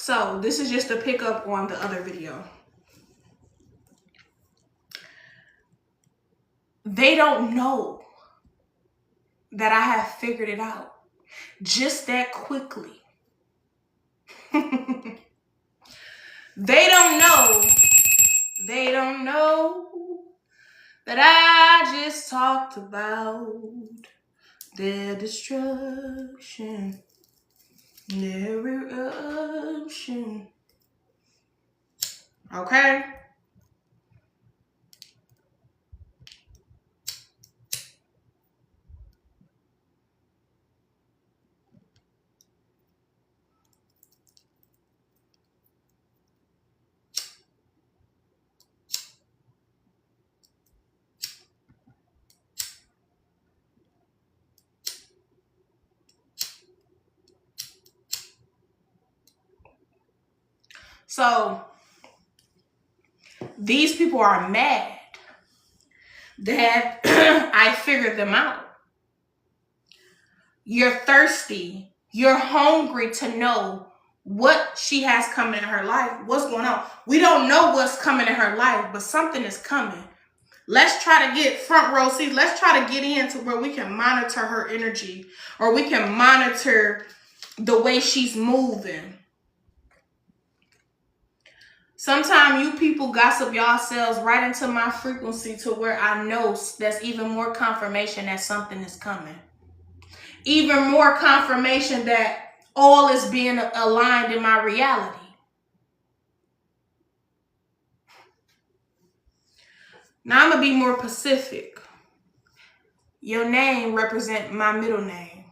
So this is just a pickup on the other video. They don't know that I have figured it out just that quickly. They don't know that I just talked about their destruction, their eruption. Okay? So these people are mad that I figured them out. You're thirsty. You're hungry to know what she has coming in her life. What's going on? We don't know what's coming in her life, but something is coming. Let's try to get front row seats. Let's try to get into where we can monitor her energy, or we can monitor the way she's moving. Sometimes you people gossip yourselves right into my frequency to where I know that's even more confirmation that something is coming. Even more confirmation that all is being aligned in my reality. Now I'm going to be more specific. Your name represents my middle name.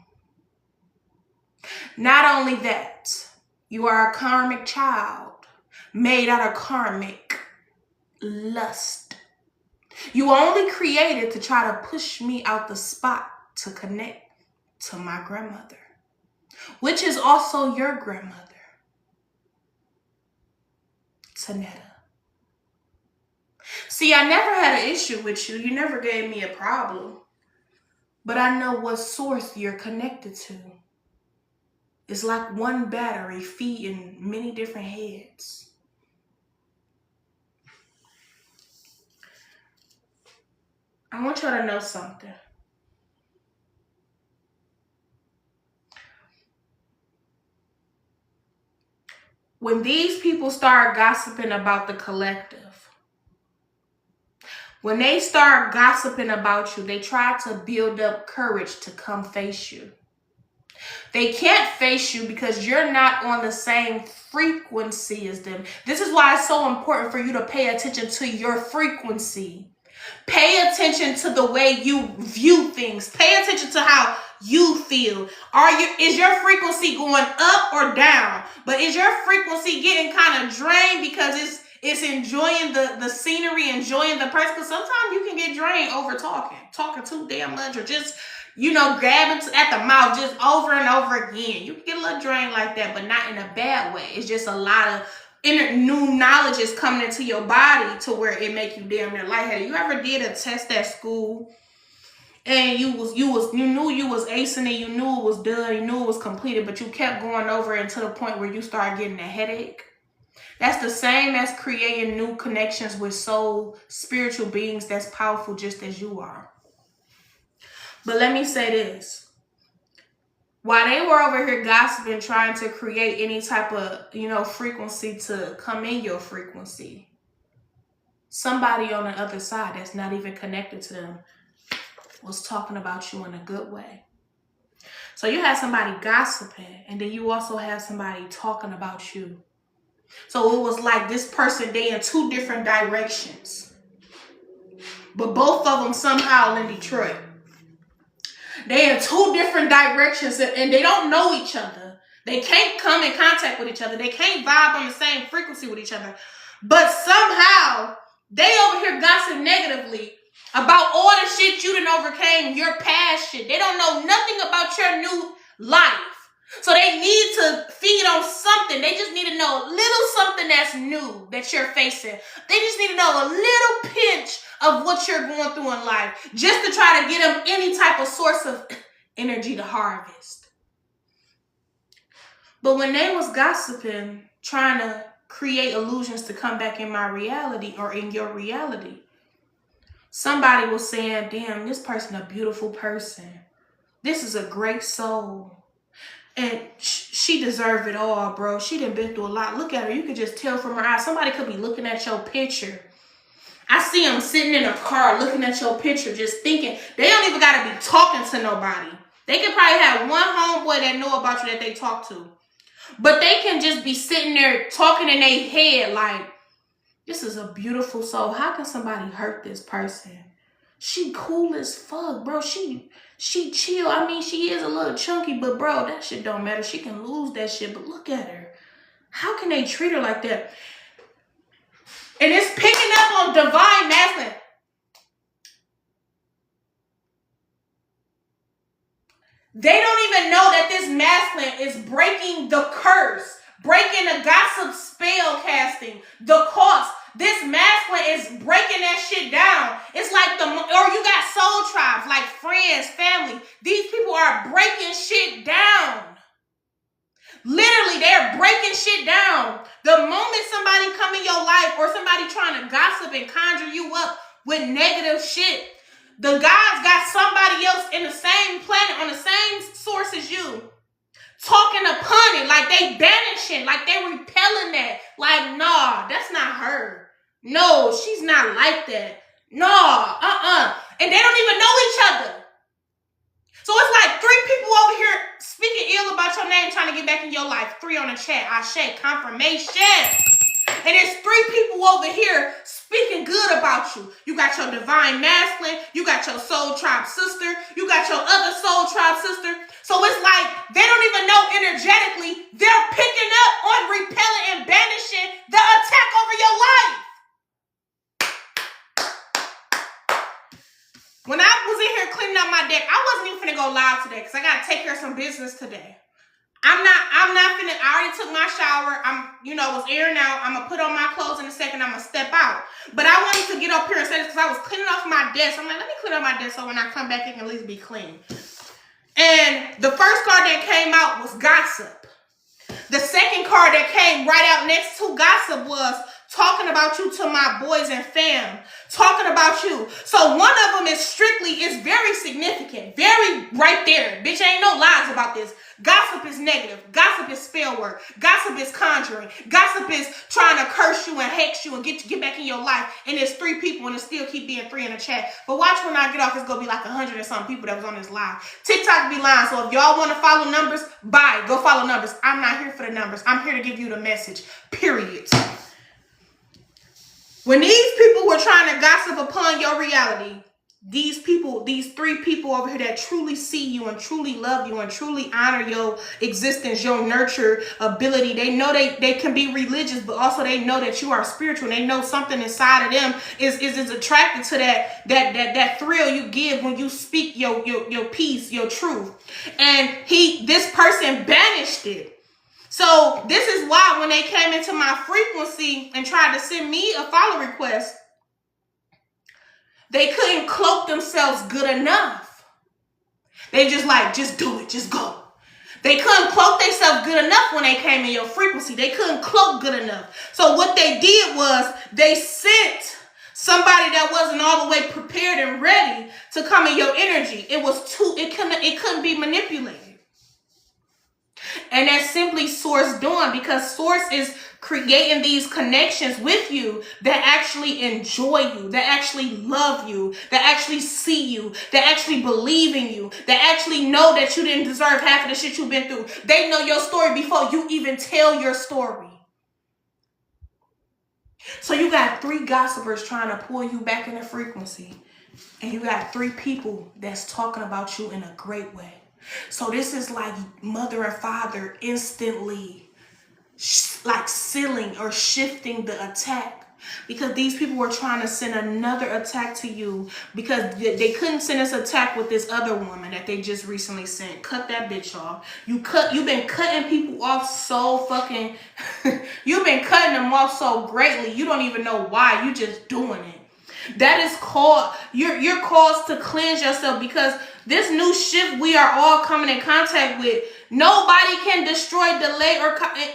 Not only that, you are a karmic child made out of karmic lust. You were only created to try to push me out the spot to connect to my grandmother, which is also your grandmother, Tanetta. See, I never had an issue with you. You never gave me a problem. But I know what source you're connected to. It's like one battery feeding many different heads. I want y'all to know something. When these people start gossiping about the collective, when they start gossiping about you, they try to build up courage to come face you. They can't face you because you're not on the same frequency as them. This is why it's so important for you to pay attention to your frequency. Pay attention to the way you view things. Pay attention to how you feel. Is your frequency going up or down? But is your frequency getting kind of drained because it's enjoying the scenery, enjoying the person? Because sometimes you can get drained over talking too damn much, or just, grabbing at the mouth just over and over again. You can get a little drained like that, but not in a bad way. It's just a lot of new knowledge is coming into your body to where it make you damn near lightheaded. You ever did a test at school and you knew you was acing it, you knew it was done, you knew it was completed, but you kept going over it to the point where you started getting a headache? That's the same as creating new connections with soul, spiritual beings that's powerful just as you are. But let me say this. While they were over here gossiping, trying to create any type of, frequency to come in your frequency, somebody on the other side that's not even connected to them was talking about you in a good way. So you had somebody gossiping, and then you also have somebody talking about you. So it was like this person, they in two different directions, but both of them somehow in Detroit. They in two different directions, and they don't know each other. They can't come in contact with each other. They can't vibe on the same frequency with each other. But somehow, they over here gossip negatively about all the shit you done overcame, your past shit. They don't know nothing about your new life. So they need to feed on something. They just need to know a little something that's new that you're facing. They just need to know a little pinch of what you're going through in life, just to try to get them any type of source of energy to harvest. But when they was gossiping, trying to create illusions to come back in my reality or in your reality. Somebody was saying, damn, this person a beautiful person. This is a great soul. And she deserved it all, bro. She done been through a lot. Look at her. You could just tell from her eyes. Somebody could be looking at your picture. I see them sitting in a car looking at your picture, just thinking. They don't even got to be talking to nobody. They could probably have one homeboy that know about you that they talk to. But they can just be sitting there talking in their head like, this is a beautiful soul. How can somebody hurt this person? She cool as fuck, bro. She chill. I mean, she is a little chunky, but bro, that shit don't matter. She can lose that shit, but look at her. How can they treat her like that? And it's picking up on divine masculine. They don't even know that this masculine is breaking the curse, breaking the gossip spell casting, the cost. This masculine is breaking that shit down. It's like or you got soul tribes, like friends, family. These people are breaking shit down. Literally, they're breaking shit down. The moment somebody come in your life or somebody trying to gossip and conjure you up with negative shit, the gods got somebody else in the same planet, on the same source as you, talking upon it, like they banishing, like they repelling that. Like, nah, that's not her. No, she's not like that. No, And they don't even know each other. So it's like 3 people over here speaking ill about your name, trying to get back in your life. 3 on the chat. Ashe, confirmation. And it's 3 people over here speaking good about you. You got your divine masculine. You got your soul tribe sister. You got your other soul tribe sister. So it's like they don't even know energetically. They're picking up on repelling and banishing the attack over your life. When I was in here cleaning up my deck, I wasn't even finna go live today because I got to take care of some business today. I'm not finna, I already took my shower. Was airing out. I'm going to put on my clothes in a second. I'm going to step out. But I wanted to get up here and say this because I was cleaning off my desk. I'm like, let me clean up my desk so when I come back, it can at least be clean. And the first card that came out was gossip. The second card that came right out next to gossip was talking about you to my boys and fam. Talking about you. So one of them is very significant. Very right there. Bitch, ain't no lies about this. Gossip is negative. Gossip is spell work. Gossip is conjuring. Gossip is trying to curse you and hex you and get back in your life. And there's 3 people and it still keep being 3 in the chat. But watch when I get off, it's going to be like 100 and some people that was on this live. TikTok be lying. So if y'all want to follow numbers, bye. Go follow numbers. I'm not here for the numbers. I'm here to give you the message. Period. When these people were trying to gossip upon your reality, these 3 people over here that truly see you and truly love you and truly honor your existence, your nurture ability, they know they can be religious, but also they know that you are spiritual. They know something inside of them is attracted to that thrill you give when you speak your peace, your truth. And this person banished it. So this is why when they came into my frequency and tried to send me a follow request, they couldn't cloak themselves good enough. They just do it, just go. They couldn't cloak themselves good enough when they came in your frequency. They couldn't cloak good enough. So what they did was they sent somebody that wasn't all the way prepared and ready to come in your energy. It couldn't be manipulated. And that's simply Source doing, because Source is creating these connections with you that actually enjoy you, that actually love you, that actually see you, that actually believe in you, that actually know that you didn't deserve half of the shit you've been through. They know your story before you even tell your story. So you got 3 gossipers trying to pull you back in the frequency. And you got 3 people that's talking about you in a great way. So this is like mother and father instantly like sealing or shifting the attack, because these people were trying to send another attack to you because they couldn't send this attack with this other woman that they just recently sent. Cut that bitch off. You've been cutting people off so fucking you've been cutting them off so greatly. You don't even know why. You just doing it. That is called, you're caused to cleanse yourself, because this new shift we are all coming in contact with, nobody can destroy, delay,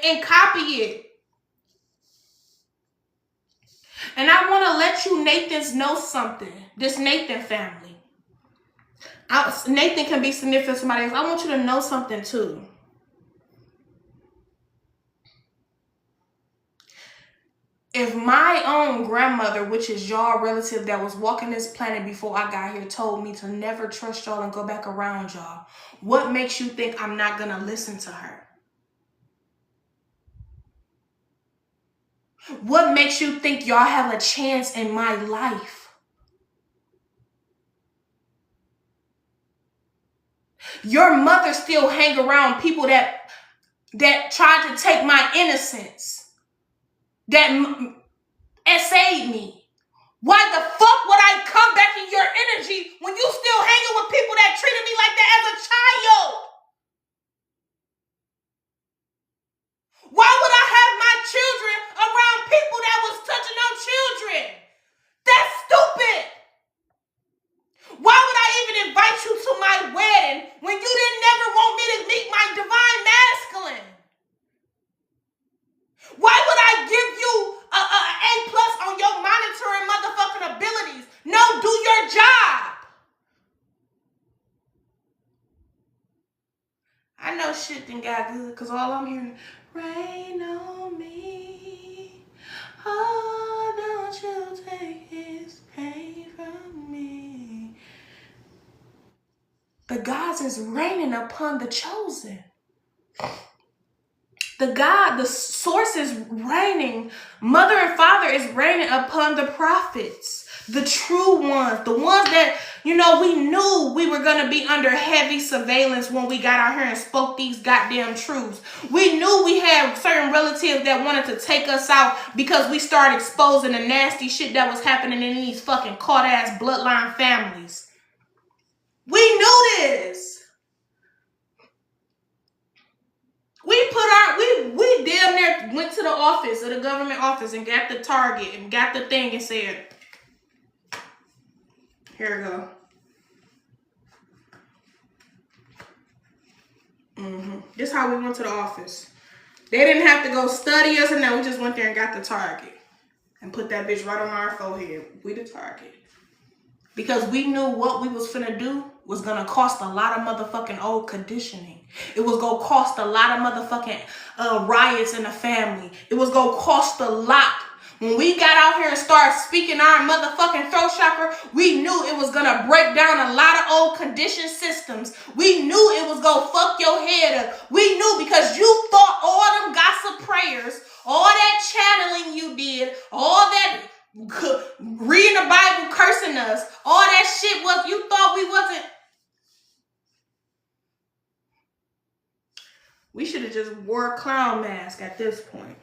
and copy it. And I want to let you Nathans know something. This Nathan family. Nathan can be significant to somebody else. I want you to know something too. If my own grandmother, which is y'all relative that was walking this planet before I got here, told me to never trust y'all and go back around y'all, what makes you think I'm not going to listen to her? What makes you think y'all have a chance in my life? Your mother still hang around people that tried to take my innocence, that essayed me. Why the fuck would I come back in your energy when you still hanging with people that treated me like that as a child? Why would I have my children around people that was touching on children? That's stupid. Why would I even invite you to my wedding when you didn't never want me to meet my divine masculine? Why would I give you a A+ on your monitoring motherfucking abilities? No, do your job. I know shit done got good because all I'm hearing, rain on me. Oh, don't you take his pain from me. The gods is raining upon the chosen. The source is raining. Mother and father is raining upon the prophets. The true ones. The ones that, we knew we were going to be under heavy surveillance when we got out here and spoke these goddamn truths. We knew we had certain relatives that wanted to take us out because we started exposing the nasty shit that was happening in these fucking caught-ass bloodline families. We knew this. We damn near went to the office, of the government office, and got the target and got the thing and said, here we go. This is how we went to the office. They didn't have to go study us, and then we just went there and got the target and put that bitch right on our forehead. We the target. Because we knew what we was finna do was gonna cost a lot of motherfucking old conditioning. It was gonna cost a lot of motherfucking riots in the family. It was gonna cost a lot. When we got out here and started speaking our motherfucking throat chakra, we knew it was gonna break down a lot of old conditioned systems. We knew it was gonna fuck your head up. We knew because you thought all them gossip prayers, all that channeling you did, all that reading the Bible, cursing us, all that shit was, you thought we wasn't. We should have just wore a clown mask at this point.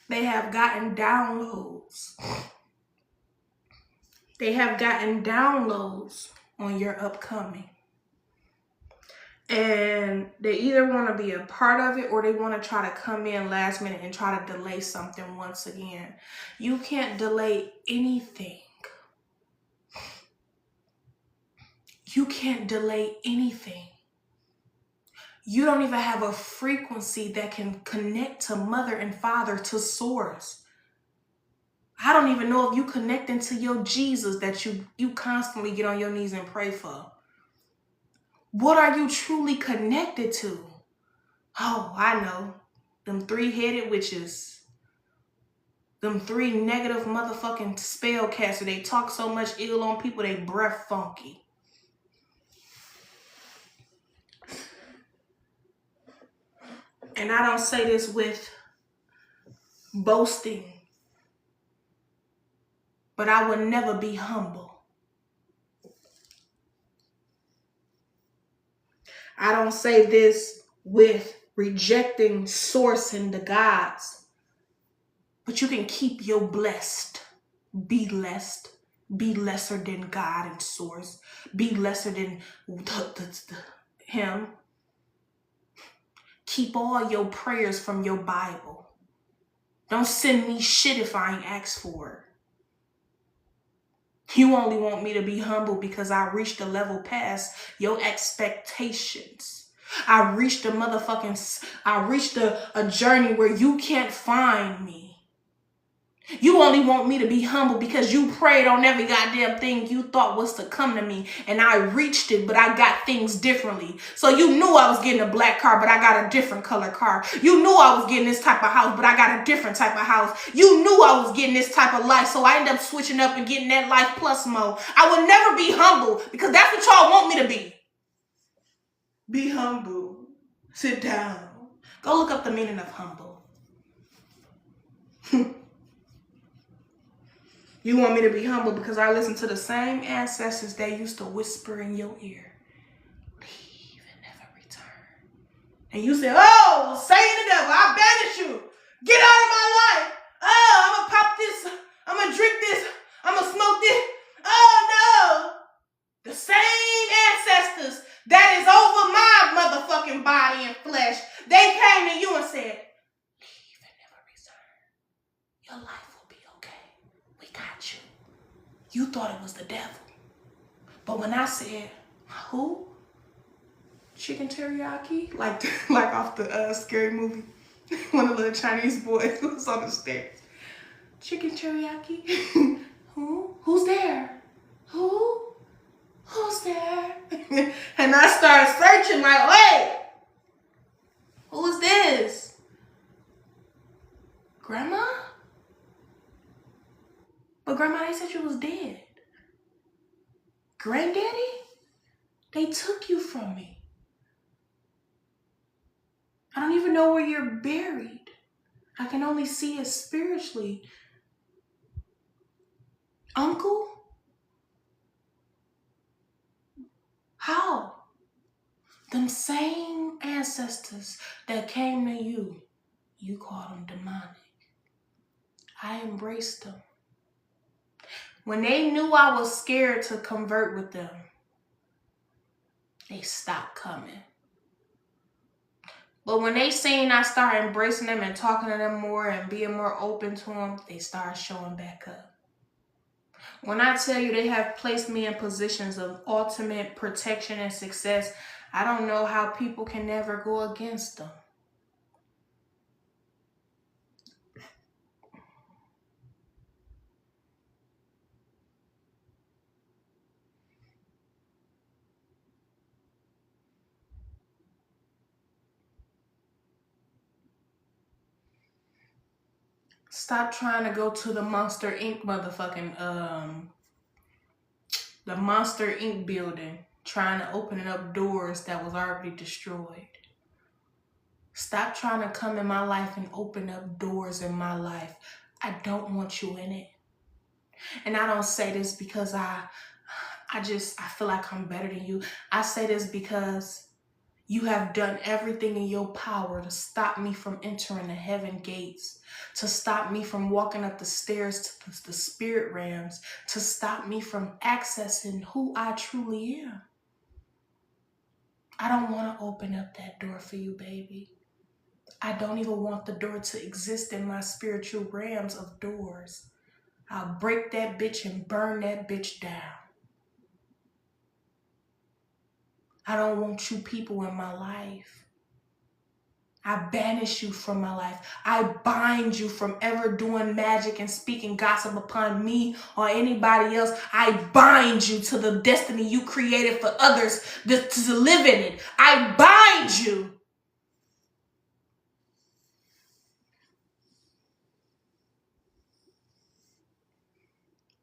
They have gotten downloads. They have gotten downloads on your upcoming. And they either want to be a part of it or they want to try to come in last minute and try to delay something once again. You can't delay anything. You can't delay anything. You don't even have a frequency that can connect to mother and father, to source. I don't even know if you connecting to your Jesus that you constantly get on your knees and pray for. What are you truly connected to? Oh, I know. Them 3-headed witches. Them 3 negative motherfucking spellcasters. They talk so much ill on people, they breath funky. And I don't say this with boasting, but I would never be humble. I don't say this with rejecting source and the gods, but you can keep your blessed. Be blessed. Be lesser than God and source. Be lesser than him. Keep all your prayers from your Bible. Don't send me shit if I ain't asked for You only want me to be humble because I reached a level past your expectations. I reached a journey where you can't find me. You only want me to be humble because you prayed on every goddamn thing you thought was to come to me, and I reached it, but I got things differently. So you knew I was getting a black car, but I got a different color car. You knew I was getting this type of house, but I got a different type of house. You knew I was getting this type of life, so I ended up switching up and getting that life plus mode. I would never be humble because that's what y'all want me to be. Be humble. Sit down. Go look up the meaning of humble. You want me to be humble because I listen to the same ancestors that used to whisper in your ear. Leave and never return. And you say, oh, Satan the devil, I banish you. Get out of my life. Oh, I'm going to pop this. I'm going to drink this. I'm going to smoke this. Oh, no. The same ancestors that is over my motherfucking body and flesh, they came to you and said, leave and never return. Your life will be okay. We got you. You thought it was the devil. But when I said, who? Chicken teriyaki? Like off the Scary Movie. One of the little Chinese boys was on the stairs. Chicken teriyaki? Who? Who's there? Who? Who's there? And I started searching like, wait, who is this? Grandma? But Grandma, they said you was dead. Granddaddy? They took you from me. I don't even know where you're buried. I can only see it spiritually. Uncle? How? Them same ancestors that came to you, you called them demonic. I embraced them. When they knew I was scared to convert with them, they stopped coming. But when they seen I started embracing them and talking to them more and being more open to them, they started showing back up. When I tell you they have placed me in positions of ultimate protection and success, I don't know how people can never go against them. Stop trying to go to the Monster Inc. the Monster Inc. building, trying to open up doors that was already destroyed. Stop trying to come in my life and open up doors in my life. I don't want you in it. And I don't say this because I feel like I'm better than you. I say this because you have done everything in your power to stop me from entering the heaven gates, to stop me from walking up the stairs to the spirit realms, to stop me from accessing who I truly am. I don't want to open up that door for you, baby. I don't even want the door to exist in my spiritual realms of doors. I'll break that bitch and burn that bitch down. I don't want you people in my life. I banish you from my life. I bind you from ever doing magic and speaking gossip upon me or anybody else. I bind you to the destiny you created for others to live in it. I bind you.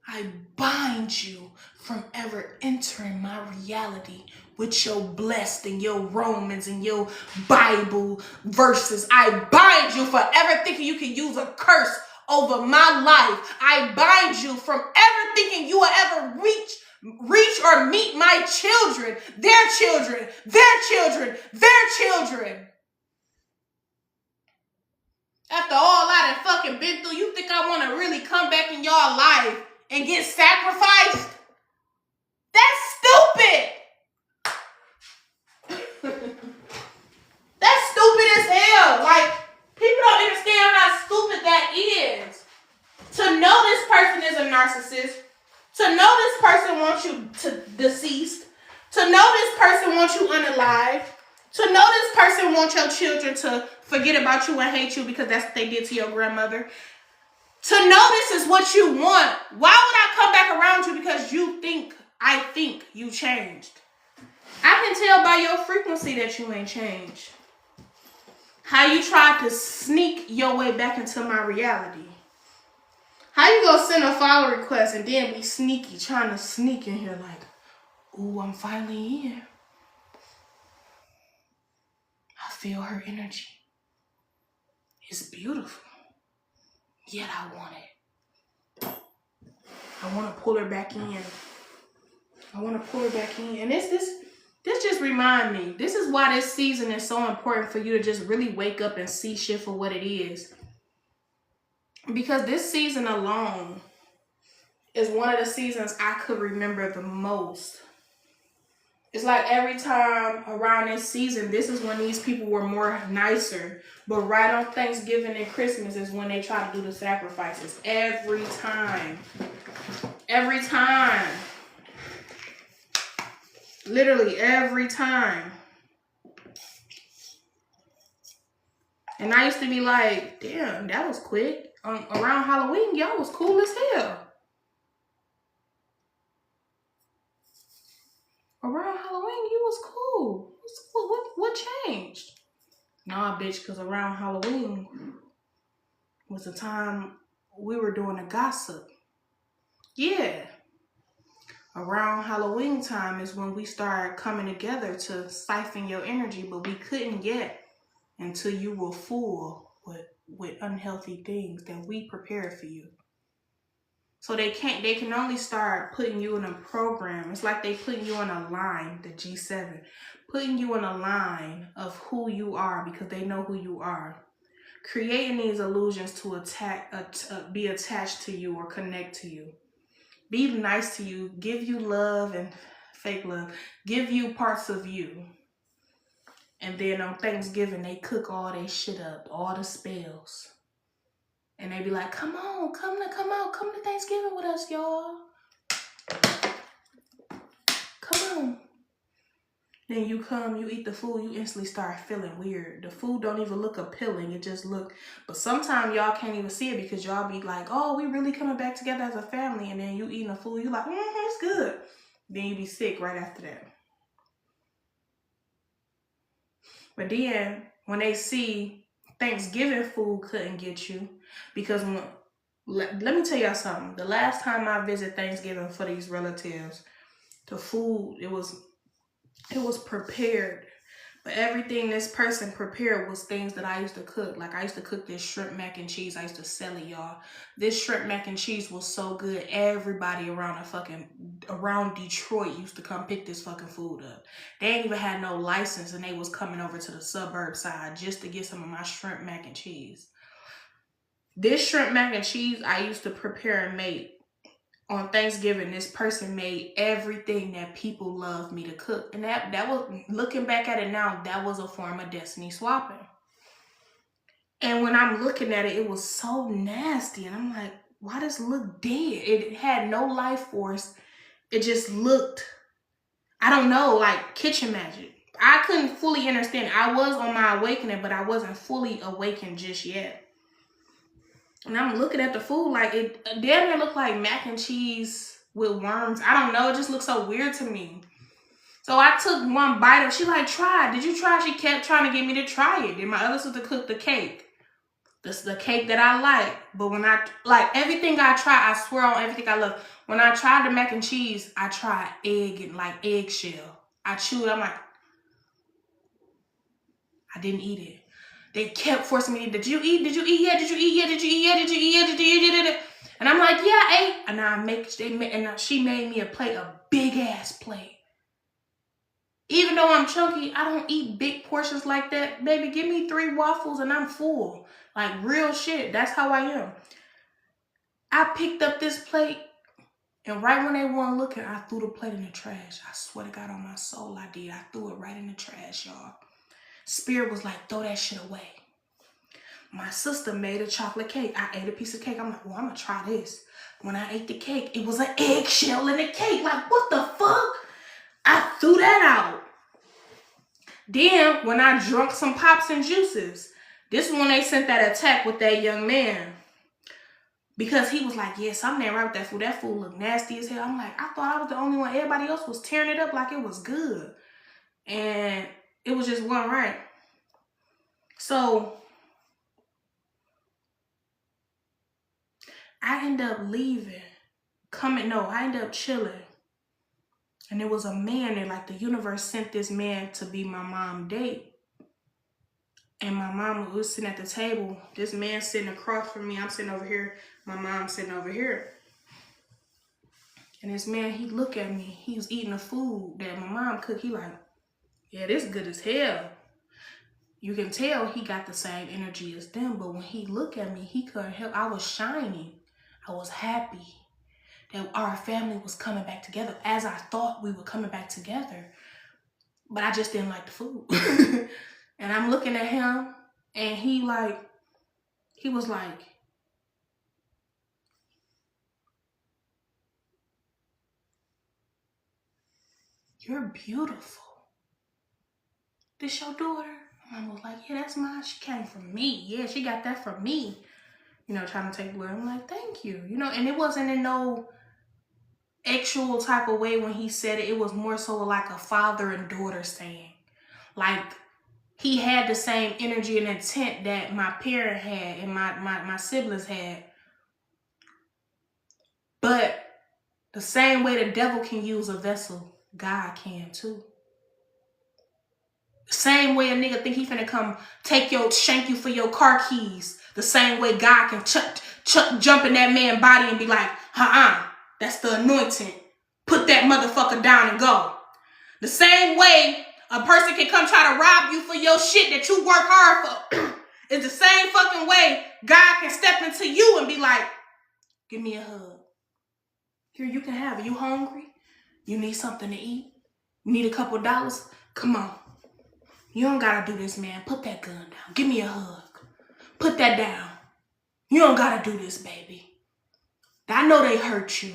I bind you from ever entering my reality with your blessed and your Romans and your Bible verses. I bind you for ever thinking you can use a curse over my life. I bind you from ever thinking you will ever reach or meet my children, their children, their children, their children. After all I done fucking been through, you think I want to really come back in y'all life and get sacrificed? That's stupid. That's stupid as hell. Like, people don't understand how stupid that is. To know this person is a narcissist, to know wants you to deceased. To know this person wants you unalive. To know this person wants your children to forget about you and hate you because that's what they did to your grandmother. To know this is what you want. Why would I come back around you because I think you changed? I can tell by your frequency that you ain't changed. How you tried to sneak your way back into my reality. How you gonna send a follow request and then be sneaky, trying to sneak in here like, ooh, I'm finally in. I feel her energy. It's beautiful. Yet I want it. I want to pull her back in. And this just remind me. This is why this season is so important for you to just really wake up and see shit for what it is. Because this season alone is one of the seasons I could remember the most. It's like every time around this season, this is when these people were more nicer. But right on Thanksgiving and Christmas is when they try to do the sacrifices. Every time. Every time. Literally every time. And I used to be like, damn, that was quick. Around Halloween, y'all was cool as hell. Around Halloween, you was cool. What changed? Nah, bitch, because around Halloween was the time we were doing a gossip. Yeah. Around Halloween time is when we started coming together to siphon your energy, but we couldn't yet until you were full with unhealthy things that we prepared for you. So they can only start putting you in a program. It's like they putting you on a line, the G7, putting you in a line of who you are because they know who you are. Creating these illusions to be attached to you or connect to you. Be nice to you, give you love and fake love, give you parts of you. And then on Thanksgiving, they cook all their shit up, all the spells. And they be like, come on, come to Thanksgiving with us, y'all. Come on. Then you come, you eat the food, you instantly start feeling weird. The food don't even look appealing, it just look, but sometimes y'all can't even see it because y'all be like, oh, we really coming back together as a family. And then you eating the food, you like, it's good. Then you be sick right after that. But then when they see Thanksgiving food couldn't get you, because let me tell y'all something. The last time I visited Thanksgiving for these relatives, the food, it was prepared. But everything this person prepared was things that I used to cook. Like I used to cook this shrimp mac and cheese. I used to sell it, y'all. This shrimp mac and cheese was so good. Everybody around Detroit used to come pick this fucking food up. They ain't even had no license and they was coming over to the suburb side just to get some of my shrimp mac and cheese. This shrimp mac and cheese I used to prepare and make. On Thanksgiving, this person made everything that people love me to cook. And that was, looking back at it now, that was a form of destiny swapping. And when I'm looking at it, it was so nasty. And I'm like, why does it look dead? It had no life force. It just looked, I don't know, like kitchen magic. I couldn't fully understand it. I was on my awakening, but I wasn't fully awakened just yet. And I'm looking at the food like it damn near looked like mac and cheese with worms. I don't know. It just looked so weird to me. So I took one bite of. She like, try. Did you try? She kept trying to get me to try it. Then my other sister cooked the cake. This is the cake that I like. But when I like everything I try, I swear on everything I love. When I tried the mac and cheese, I tried egg and like eggshell. I chewed. I'm like, I didn't eat it. They kept forcing me, did you eat? Did you eat yet? Did you eat yet? Did you eat yet? Did you eat yet? Did you eat yet? And I'm like, yeah, I ate. And she made me a plate, a big ass plate. Even though I'm chunky, I don't eat big portions like that. Baby, give me 3 waffles and I'm full. Like real shit. That's how I am. I picked up this plate and right when they weren't looking, I threw the plate in the trash. I swear to God on my soul I did. I threw it right in the trash, y'all. Spirit was like, throw that shit away. My sister made a chocolate cake. I ate a piece of cake. I'm like, well, I'm going to try this. When I ate the cake, it was an eggshell in the cake. Like, what the fuck? I threw that out. Then, when I drunk some pops and juices, this is when they sent that attack with that young man. Because he was like, yeah, something ain't right with that food. That food looked nasty as hell. I'm like, I thought I was the only one. Everybody else was tearing it up like it was good. And it was just wasn't right. So, I ended up leaving. I ended up chilling. And there was a man there, like the universe sent this man to be my mom's date. And my mom was sitting at the table. This man sitting across from me. I'm sitting over here. My mom's sitting over here. And this man, he looked at me. He was eating the food that my mom cooked. He like, yeah, this good as hell. You can tell he got the same energy as them. But when he looked at me, he couldn't help. I was shining. I was happy that our family was coming back together as I thought we were coming back together. But I just didn't like the food. And I'm looking at him, and he was like, you're beautiful. This your daughter? And I was like, yeah, that's mine. She came from me. Yeah, she got that from me. You know, trying to take blood. I'm like, thank you. You know, and it wasn't in no actual type of way when he said it. It was more so like a father and daughter saying. Like, he had the same energy and intent that my parent had and my siblings had. But the same way the devil can use a vessel, God can too. The same way a nigga think he finna come shank you for your car keys. The same way God can jump in that man's body and be like, that's the anointing. Put that motherfucker down and go. The same way a person can come try to rob you for your shit that you work hard for. It's the same fucking way God can step into you and be like, give me a hug. Here, you can have it. You hungry? You need something to eat? You need a couple of dollars? Come on. You don't gotta do this, man. Put that gun down. Give me a hug. Put that down. You don't gotta do this, baby. I know they hurt you.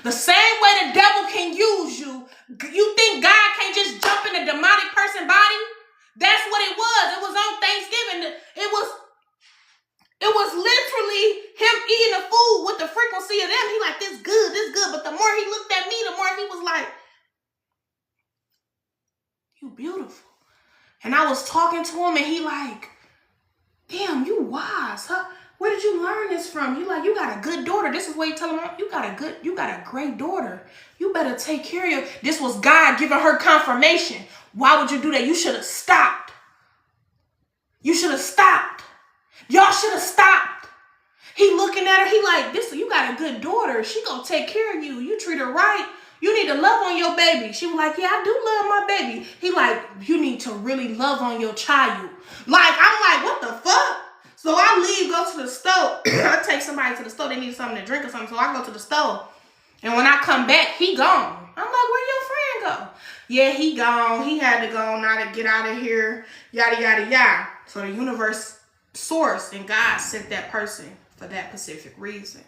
The same way the devil can use you. You think God can't just jump in a demonic person's body? That's what it was. It was on Thanksgiving. It was literally him eating the food with the frequency of them. He like, this good. But the more he looked at me, the more he was like, you beautiful. And I was talking to him and he like, damn, you wise, huh? Where did you learn this from? You like, you got a good daughter. This is what you tell him, you got a great daughter. You better take care of your. This was God giving her confirmation. Why would you do that? You should have stopped. You should have stopped. Y'all should have stopped. He looking at her, he like, you got a good daughter. She gonna take care of you. You treat her right. You need to love on your baby. She was like, yeah, I do love my baby. He like, you need to really love on your child. Like, I'm like, what the fuck? So I leave, go to the store. I take somebody to the store. They need something to drink or something. So I go to the store. And when I come back, he gone. I'm like, where your friend go? Yeah, he gone. He had to go now to get out of here. Yada, yada, yada. So the universe source and God sent that person for that specific reason.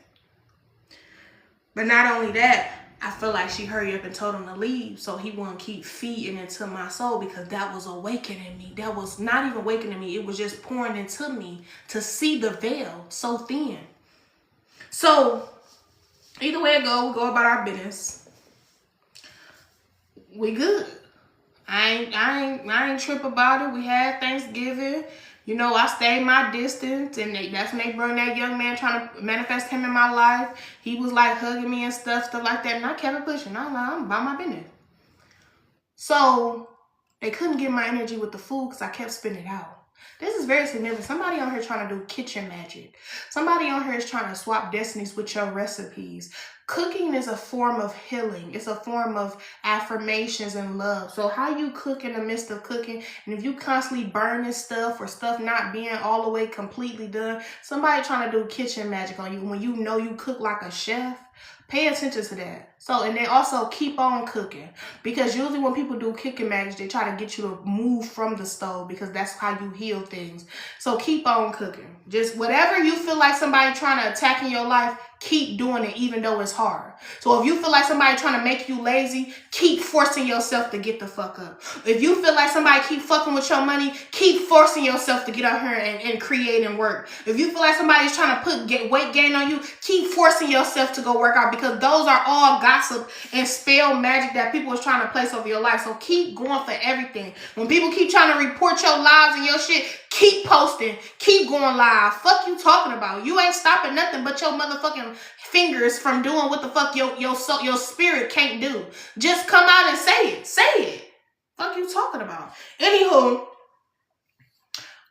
But not only that, I feel like she hurried up and told him to leave so he wouldn't keep feeding into my soul, because that was awakening me. That was not even awakening me. It was just pouring into me to see the veil so thin. So either way it go, we go about our business. We good. I ain't trip about it. We had Thanksgiving. You know, I stayed my distance, and that's when they brought that young man trying to manifest him in my life. He was like hugging me and stuff like that, and I kept it pushing. I was like, I'm about my business. So they couldn't get my energy with the food because I kept spitting it out. This is very significant. Somebody on here trying to do kitchen magic. Somebody on here is trying to swap destinies with your recipes. Cooking is a form of healing. It's a form of affirmations and love. So how you cook in the midst of cooking, and if you constantly burning stuff or stuff not being all the way completely done, somebody trying to do kitchen magic on you when you know you cook like a chef, Pay attention to that. So, and then also keep on cooking, because usually when people do cooking magic, they try to get you to move from the stove, because that's how you heal things. So keep on cooking. Just whatever you feel like somebody trying to attack in your life, keep doing it even though it's hard. So if you feel like somebody trying to make you lazy, keep forcing yourself to get the fuck up. If you feel like somebody keep fucking with your money, keep forcing yourself to get out here and create and work. If you feel like somebody's trying to put weight gain on you, keep forcing yourself to go work out, because those are all gossip and spell magic that people is trying to place over your life. So keep going for everything. When people keep trying to report your lives and your shit, keep posting, keep going live. Fuck you talking about? You ain't stopping nothing but your motherfucking fingers from doing what the fuck your spirit can't do. Just come out and say it. Say it. Fuck you talking about? Anywho,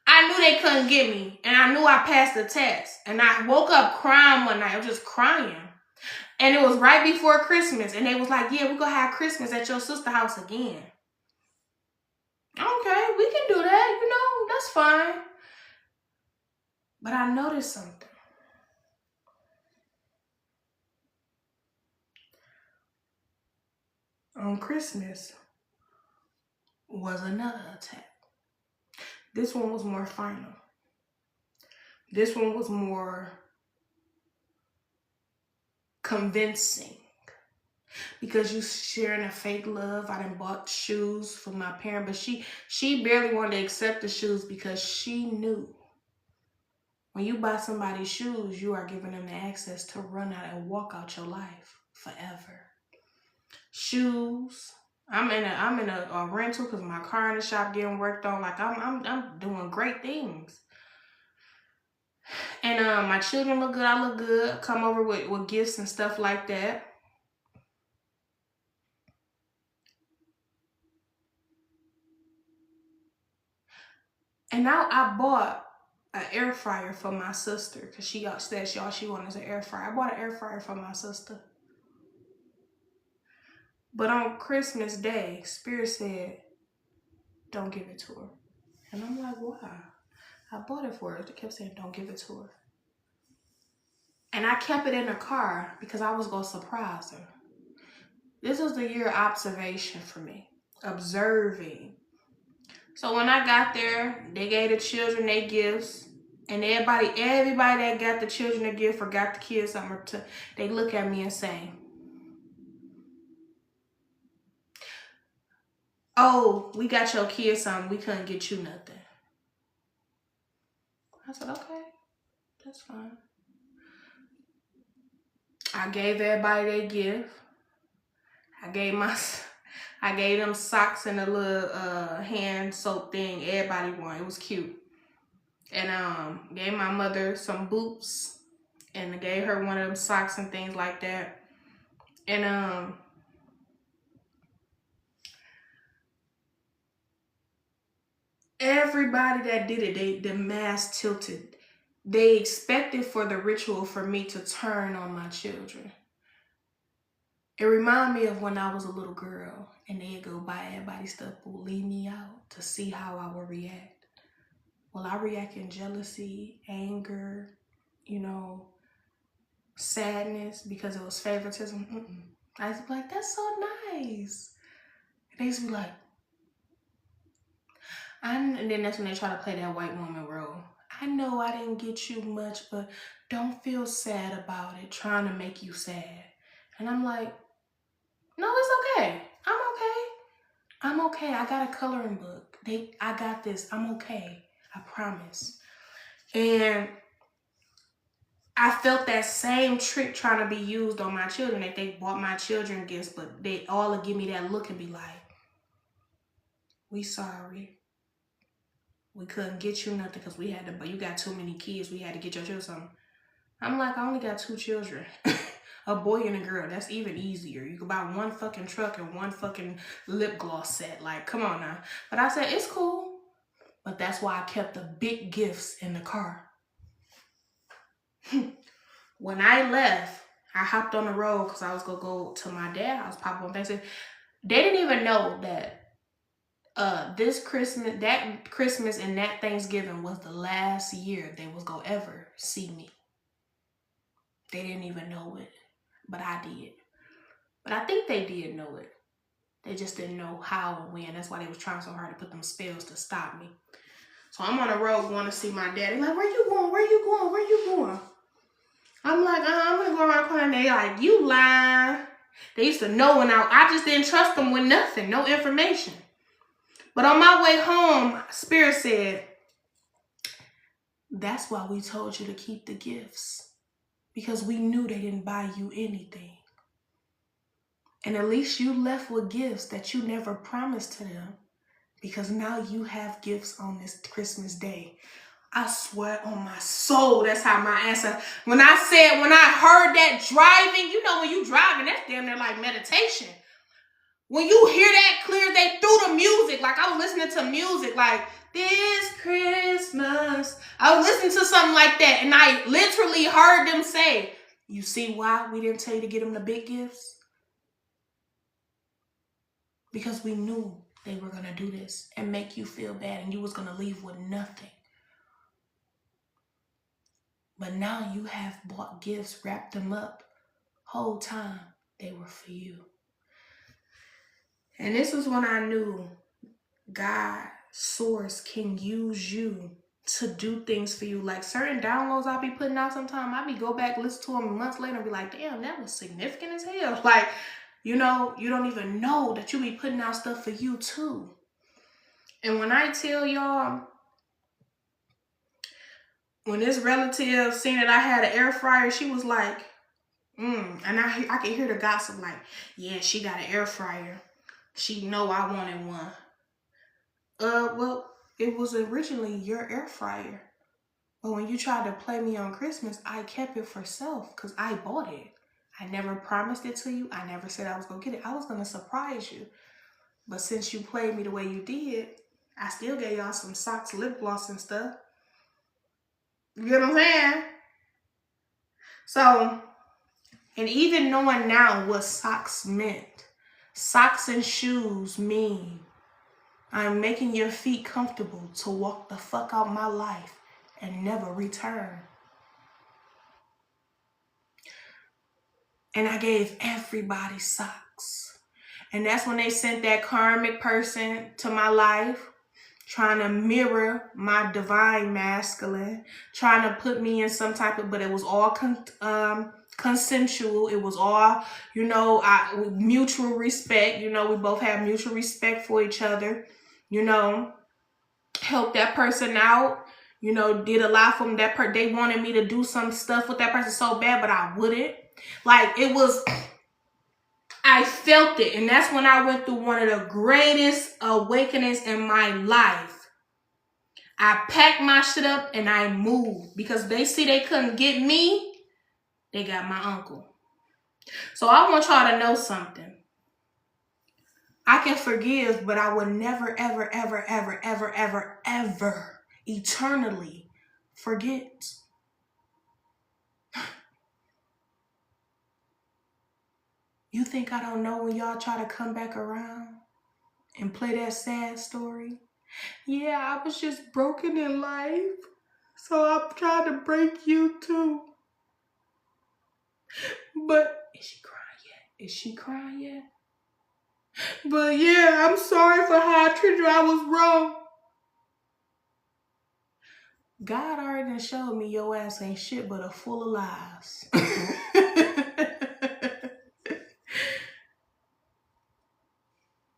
I knew they couldn't get me, and I knew I passed the test, and I woke up crying one night. I was just crying. And it was right before Christmas, and they was like, yeah, we're gonna have Christmas at your sister's house again. Okay, we can do that, you know, that's fine. But I noticed something. On Christmas was another attack. This one was more final. This one was more convincing, because you sharing a fake love. I done bought shoes for my parent, but she barely wanted to accept the shoes, because she knew when you buy somebody shoes, you are giving them the access to run out and walk out your life forever. Shoes. I'm in a rental because my car in the shop getting worked on. Like I'm doing great things. And my children look good. I look good. Come over with gifts and stuff like that. And now I bought an air fryer for my sister, because she said she wanted an air fryer. I bought an air fryer for my sister. But on Christmas Day, Spirit said, don't give it to her. And I'm like, why? I bought it for her. They kept saying, don't give it to her. And I kept it in the car because I was going to surprise her. This was the year of observation for me. Observing. So when I got there, they gave the children their gifts. And everybody that got the children a gift or got the kids something, they look at me and say, oh, we got your kids something. We couldn't get you nothing. I said, okay, that's fine. I gave everybody their gift. I gave them socks and a little hand soap thing everybody wanted. It was cute. And gave my mother some boots, and I gave her one of them socks and things like that. And everybody that did it, the mask tilted. They expected for the ritual for me to turn on my children. It reminded me of when I was a little girl and they'd go buy everybody's stuff, but would leave me out to see how I would react. Will I react in jealousy, anger, sadness because it was favoritism? I used to be like, that's so nice. And they used to be like, and then that's when they try to play that white woman role. I know I didn't get you much, but don't feel sad about it, trying to make you sad. And I'm like, no, it's okay. I'm okay. I got a coloring book. I got this. I'm okay. I promise. And I felt that same trick trying to be used on my children. That they bought my children gifts, but they all would give me that look and be like, we sorry. We couldn't get you nothing because we had to, but you got too many kids. We had to get your children something. I'm like, I only got 2 children. A boy and a girl. That's even easier. You can buy one fucking truck and one fucking lip gloss set. Like, come on now. But I said, it's cool. But that's why I kept the big gifts in the car. When I left, I hopped on the road because I was going to go to my dad's house, pop on Thanksgiving. They didn't even know that this Christmas, that Christmas and that Thanksgiving was the last year they was going to ever see me. They didn't even know it. but I did. But I think they did know it. They just didn't know how and when. That's why they was trying so hard to put them spells to stop me. So I'm on the road going to see my daddy. Like, where you going? Where you going? Where you going? I'm like, I'm going to go around the corner. And they like, you lying. They used to know when I just didn't trust them with nothing, no information. But on my way home, Spirit said, that's why we told you to keep the gifts. Because we knew they didn't buy you anything. And at least you left with gifts that you never promised to them. Because now you have gifts on this Christmas day. I swear on my soul, that's how my answer. When I heard that driving, you know when you driving, that's damn near like meditation. When you hear that clear, they threw the music. Like I was listening to music like, this Christmas. I was listening to something like that. And I literally heard them say, you see why we didn't tell you to get them the big gifts? Because we knew they were going to do this and make you feel bad and you was going to leave with nothing. But now you have bought gifts, wrapped them up. Whole time they were for you. And this was when I knew God, source, can use you to do things for you. Like certain downloads I be putting out sometime, I be go back, listen to them months later and be like, damn, that was significant as hell. Like, you know, you don't even know that you be putting out stuff for you too. And when I tell y'all, when this relative seen that I had an air fryer, she was like, and I can hear the gossip like, yeah, she got an air fryer. She know I wanted one. Well, it was originally your air fryer. But when you tried to play me on Christmas, I kept it for self because I bought it. I never promised it to you. I never said I was going to get it. I was going to surprise you. But since you played me the way you did, I still gave y'all some socks, lip gloss and stuff. You get what I'm saying? So, and even knowing now what socks meant, socks and shoes mean I'm making your feet comfortable to walk the fuck out my life and never return. And I gave everybody socks. And that's when they sent that karmic person to my life, trying to mirror my divine masculine, trying to put me in some type of, but it was all consensual. It was all, you know, mutual respect. You know, we both have mutual respect for each other. You know, helped that person out. You know, did a lot for them. They wanted me to do some stuff with that person so bad, but I wouldn't. Like, it was, I felt it. And that's when I went through one of the greatest awakenings in my life. I packed my shit up and I moved. Because they see they couldn't get me, they got my uncle. So I want y'all to know something. I can forgive, but I will never, ever, ever, ever, ever, ever, ever, eternally forget. You think I don't know when y'all try to come back around and play that sad story? Yeah, I was just broken in life, so I'm trying to break you too. But is she crying yet? Is she crying yet? But yeah, I'm sorry for how I treated you. I was wrong. God already showed me your ass ain't shit but a full of lies.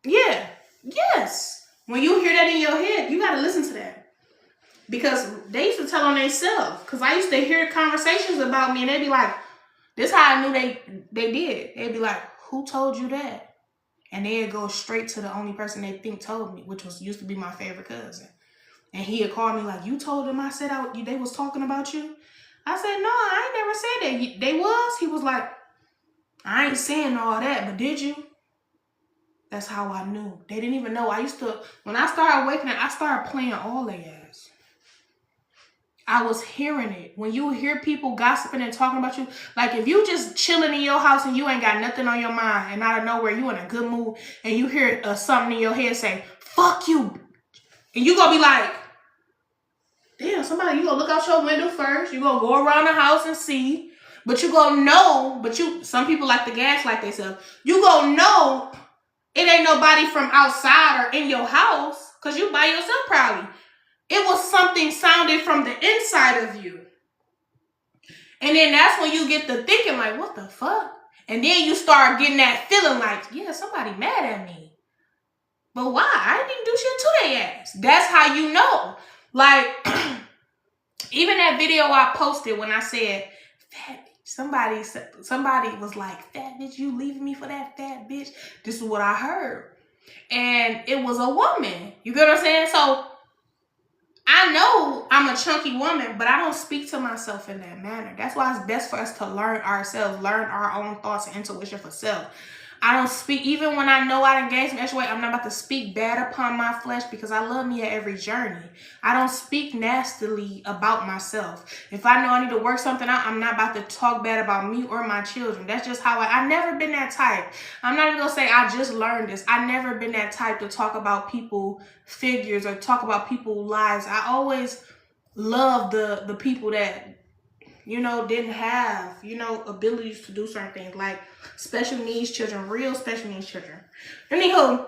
Yeah, yes. When you hear that in your head, you gotta listen to that. Because they used to tell on themselves. Because I used to hear conversations about me and they'd be like, this is how I knew they did. They'd be like, who told you that? And they'd go straight to the only person they think told me, which used to be my favorite cousin. And he'd call me like, you told them I said they was talking about you? I said, no, I ain't never said that. They was? He was like, I ain't saying all that, but did you? That's how I knew. They didn't even know. When I started awakening, I started playing all their ass. I was hearing it. When you hear people gossiping and talking about you, like if you just chilling in your house and you ain't got nothing on your mind and out of nowhere you in a good mood and you hear something in your head say, fuck you. And you gonna be like, damn, you gonna look out your window first. You gonna go around the house and see. But you go know, some people like to gaslight themselves. You go know it ain't nobody from outside or in your house, because you by yourself probably. It was something sounded from the inside of you. And then that's when you get to thinking like, what the fuck? And then you start getting that feeling like, yeah, somebody mad at me. But why? I didn't do shit to their ass. That's how you know. Like, even that video I posted when I said, fat bitch, somebody was like, fat bitch, you leaving me for that fat bitch? This is what I heard. And it was a woman. You get what I'm saying? So, I know I'm a chunky woman, but I don't speak to myself in that manner. That's why it's best for us to learn ourselves, learn our own thoughts and intuition for self. I don't speak, even when I know I engage in extra weight, I'm not about to speak bad upon my flesh because I love me at every journey. I don't speak nastily about myself. If I know I need to work something out, I'm not about to talk bad about me or my children. That's just how I've never been that type. I'm not even gonna say I just learned this. I've never been that type to talk about people figures or talk about people's lives. I always love the people that, you know, didn't have, you know, abilities to do certain things, like special needs children, real special needs children. Anywho,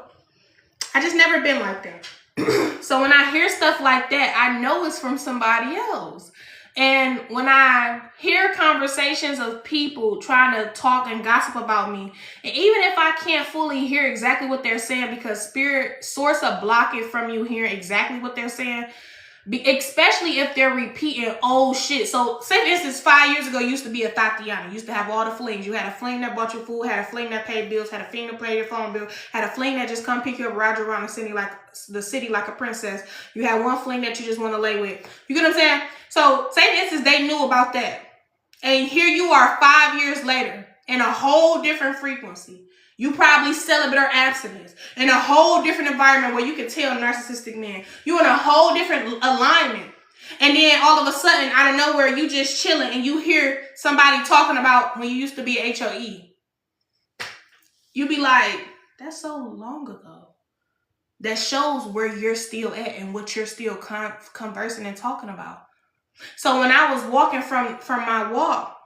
I just never been like that. So when I hear stuff like that, I know it's from somebody else. And when I hear conversations of people trying to talk and gossip about me, and even if I can't fully hear exactly what they're saying because spirit source will block it from you hearing exactly what they're saying, especially if they're repeating old shit. So, say for instance, 5 years ago, you used to be a Tatiana. You used to have all the flings. You had a fling that bought your food, had a fling that paid bills, had a fling that paid your phone bill, had a fling that just come pick you up, ride you around the city like a princess. You had one fling that you just want to lay with. You get what I'm saying? So, say for instance, they knew about that. And here you are 5 years later in a whole different frequency. You probably celibate or abstinence in a whole different environment where you can tell narcissistic men. You in a whole different alignment. And then all of a sudden, out of nowhere, you just chilling and you hear somebody talking about when you used to be HOE. You be like, that's so long ago. That shows where you're still at and what you're still conversing and talking about. So when I was walking from my walk,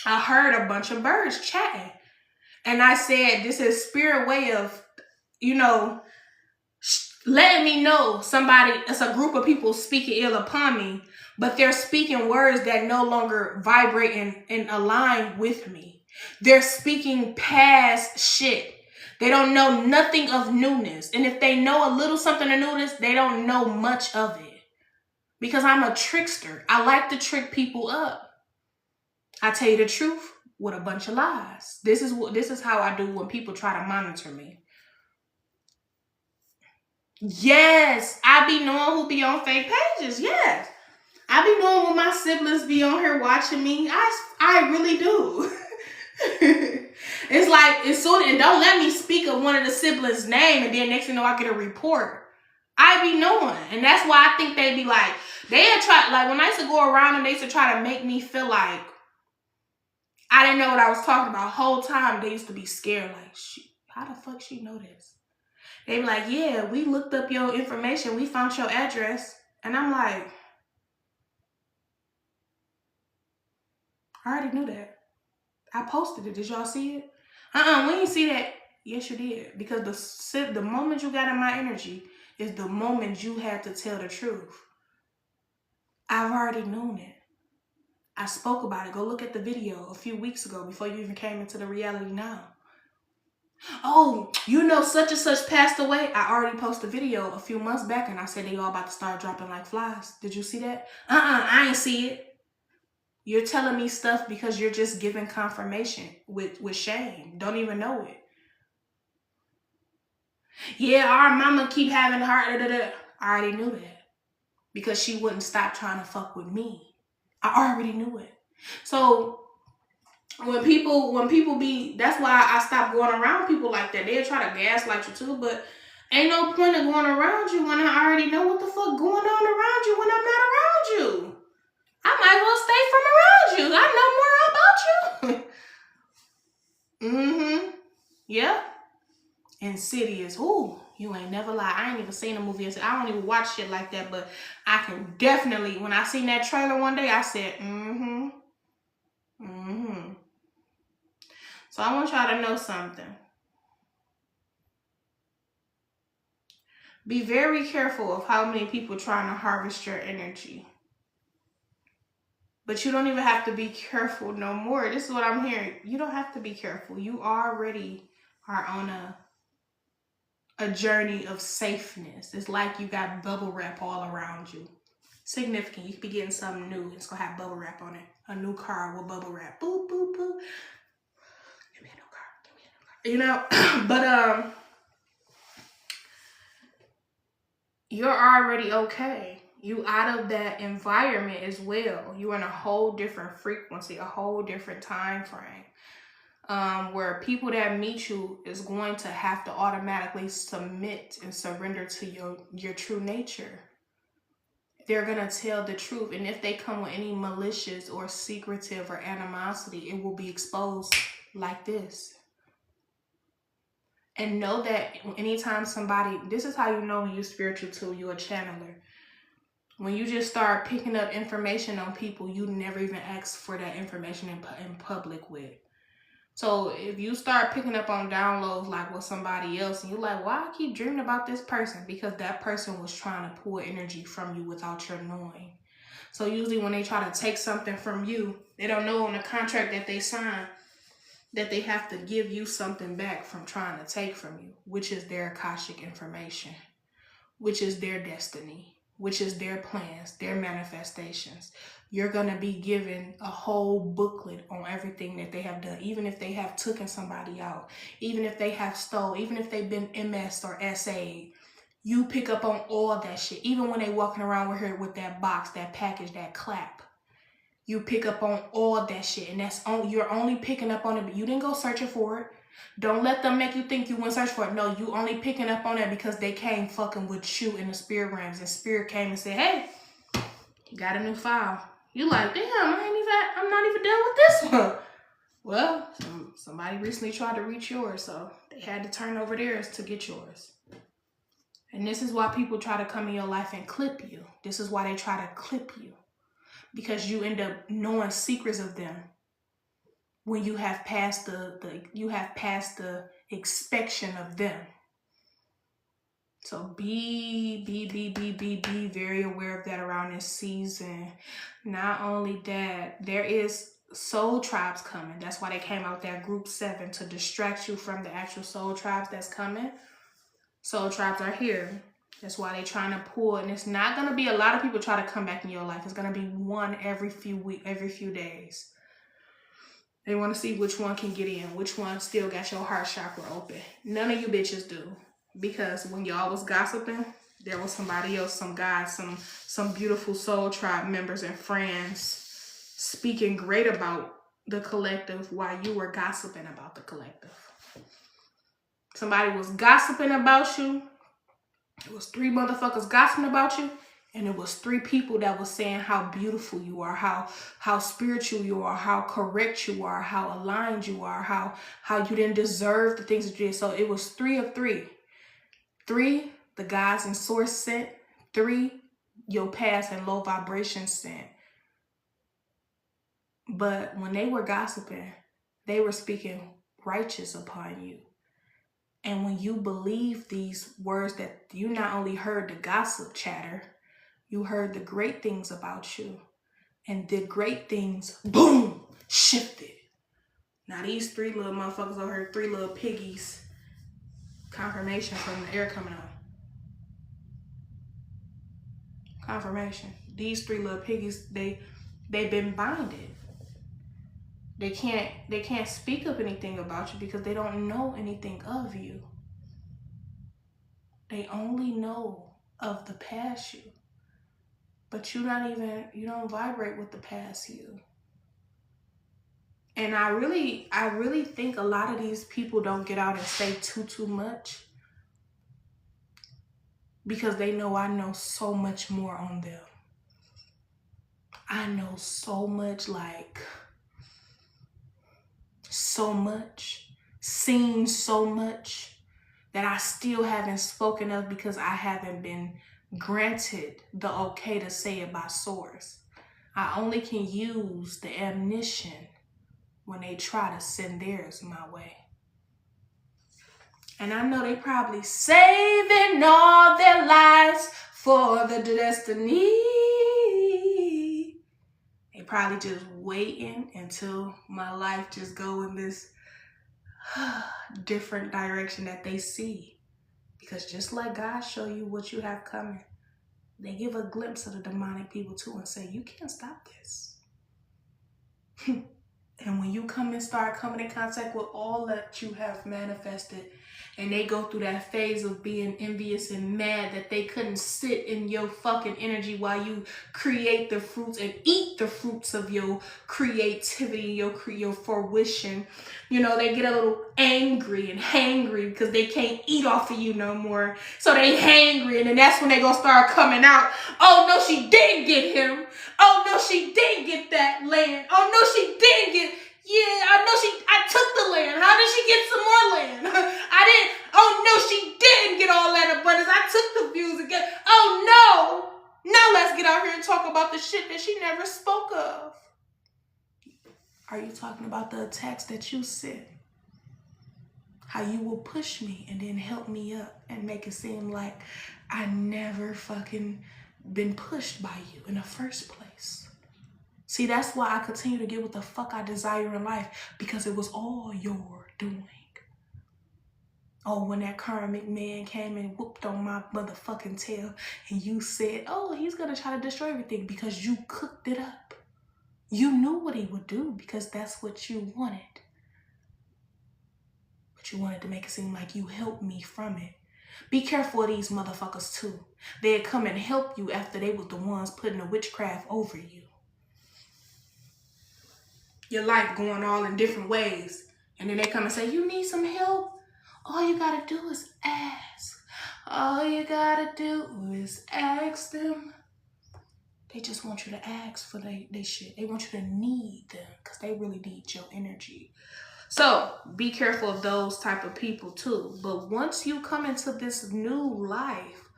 I heard a bunch of birds chatting. And I said, this is spirit way of, you know, letting me know it's a group of people speaking ill upon me, but they're speaking words that no longer vibrate and align with me. They're speaking past shit. They don't know nothing of newness. And if they know a little something of newness, they don't know much of it. Because I'm a trickster. I like to trick people up. I tell you the truth with a bunch of lies. This is how I do when people try to monitor me. Yes, I be knowing who be on fake pages. Yes, I be knowing when my siblings be on here watching me. I really do. It's like, as soon, and don't let me speak of one of the siblings' name, and then next thing you know, I get a report. I be knowing, and that's why I think they be like, they had tried, like when I used to go around and they used to try to make me feel like I didn't know what I was talking about. The whole time they used to be scared, like, how the fuck she know this? They be like, yeah, we looked up your information. We found your address. And I'm like, I already knew that. I posted it. Did y'all see it? We didn't see that. Yes, you did. Because the moment you got in my energy is the moment you had to tell the truth. I've already known it. I spoke about it. Go look at the video a few weeks ago before you even came into the reality now. Oh, you know such and such passed away. I already posted a video a few months back and I said they all about to start dropping like flies. Did you see that? I ain't see it. You're telling me stuff because you're just giving confirmation with shame. Don't even know it. Yeah, our mama keep having heart. I already knew that because she wouldn't stop trying to fuck with me. I already knew it. So when people be, that's why I stopped going around people like that. They'll try to gaslight you too, but ain't no point in going around you when I already know what the fuck going on around you when I'm not around you. I might as well stay from around you. I know more about you. Yeah. Insidious. Ooh, you ain't never lie. I ain't even seen a movie. I don't even watch shit like that, but I can definitely, when I seen that trailer one day, I said, So I want y'all to know something. Be very careful of how many people trying to harvest your energy. But you don't even have to be careful no more. This is what I'm hearing. You don't have to be careful. You already are on a journey of safeness. It's like you got bubble wrap all around you. Significant. You could be getting something new. It's going to have bubble wrap on it. A new car with bubble wrap. Boop, boop, boop. Give me a new car. Give me a new car. You know? But you're already okay. You out of that environment as well. You're in a whole different frequency, a whole different time frame, where people that meet you is going to have to automatically submit and surrender to your true nature. They're going to tell the truth. And if they come with any malicious or secretive or animosity, it will be exposed like this. And know that anytime somebody, this is how you know when you're spiritual too, you're a channeler. When you just start picking up information on people you never even asked for that information in public with. So if you start picking up on downloads like with somebody else and you're like, why I keep dreaming about this person? Because that person was trying to pull energy from you without your knowing. So usually when they try to take something from you, they don't know on the contract that they sign that they have to give you something back from trying to take from you, which is their Akashic information, which is their destiny, which is their plans, their manifestations. You're going to be given a whole booklet on everything that they have done, even if they have taken somebody out, even if they have stole, even if they've been MS or SA'd. You pick up on all that shit, even when they walking around with her with that box, that package, that clap. You pick up on all that shit, and you're only picking up on it, but you didn't go searching for it. Don't let them make you think you went search for it. No, you only picking up on it because they came fucking with you in the spirit realms, and spirit came and said, hey, you got a new file. You like, damn, I'm not even done with this one. Well, somebody recently tried to reach yours, so they had to turn over theirs to get yours. And this is why people try to come in your life and clip you. This is why they try to clip you. Because you end up knowing secrets of them when you have passed the inspection of them. So be very aware of that around this season. Not only that, there is soul tribes coming. That's why they came out with that group 7 to distract you from the actual soul tribes that's coming. Soul tribes are here. That's why they're trying to pull, and it's not going to be a lot of people try to come back in your life. It's going to be one every few days. They want to see which one can get in, which one still got your heart chakra open. None of you bitches do, because when y'all was gossiping, there was somebody else, some guys, some beautiful soul tribe members and friends speaking great about the collective while you were gossiping about the collective. Somebody was gossiping about you. It was 3 motherfuckers gossiping about you, and it was 3 people that was saying how beautiful you are, how spiritual you are, how correct you are, how aligned you are, how you didn't deserve the things that you did. So it was 3 of 3. 3, the guys in source sent. 3, your past and low vibration sent. But when they were gossiping, they were speaking righteous upon you. And when you believe these words, that you not only heard the gossip chatter, you heard the great things about you. And the great things, boom, shifted. Now these 3 little motherfuckers over here, 3 little piggies, confirmation from the air coming on. Confirmation. These 3 little piggies, they've been binded. They can't speak of anything about you because they don't know anything of you. They only know of the past you. But you don't vibrate with the past you. And I really think a lot of these people don't get out and say too much, because they know I know so much more on them. I know so much, like so much, seen so much that I still haven't spoken of because I haven't been granted the okay to say it by source. I only can use the omniscient when they try to send theirs my way. And I know they probably saving all their lives for the destiny. They probably just waiting until my life just go in this different direction that they see. Because just like God show you what you have coming, they give a glimpse of the demonic people too and say, you can't stop this. And when you come and start coming in contact with all that you have manifested, and they go through that phase of being envious and mad that they couldn't sit in your fucking energy while you create the fruits and eat the fruits of your creativity, your fruition. You know, they get a little angry and hangry because they can't eat off of you no more. So they hangry, and then that's when they gonna start coming out. Oh no, she did get him. Oh no, she did get that land. Oh no, she did get. Yeah, I took the land. How did she get some more land? Oh no, she didn't get all that abundance. I took the views again. Oh no. Now let's get out here and talk about the shit that she never spoke of. Are you talking about the attacks that you sent? How you will push me and then help me up and make it seem like I never fucking been pushed by you in the first place. See, that's why I continue to get what the fuck I desire in life, because it was all your doing. Oh, when that karmic man came and whooped on my motherfucking tail and you said, oh, he's gonna try to destroy everything because you cooked it up. You knew what he would do because that's what you wanted. But you wanted to make it seem like you helped me from it. Be careful of these motherfuckers too. They'd come and help you after they was the ones putting the witchcraft over you. Your life going all in different ways. And then they come and say, you need some help? All you gotta do is ask. All you gotta do is ask them. They just want you to ask for they shit. They want you to need them because they really need your energy. So be careful of those type of people too. But once you come into this new life,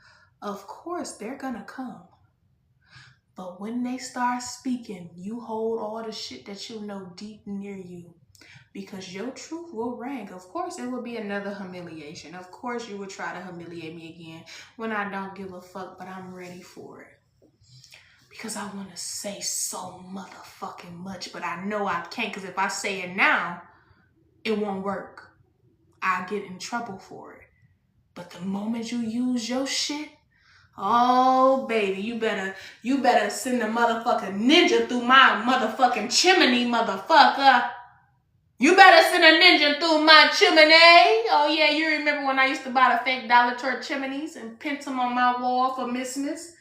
of course they're gonna come. But when they start speaking, you hold all the shit that you know deep near you, because your truth will ring. Of course, it will be another humiliation. Of course, you will try to humiliate me again when I don't give a fuck, but I'm ready for it. Because I want to say so motherfucking much, but I know I can't, because if I say it now, it won't work. I get in trouble for it. But the moment you use your shit, oh, baby, you better send a motherfucking ninja through my motherfucking chimney, motherfucker. You better send a ninja through my chimney. Oh, yeah, you remember when I used to buy the fake Dollar Tree chimneys and paint them on my wall for Christmas?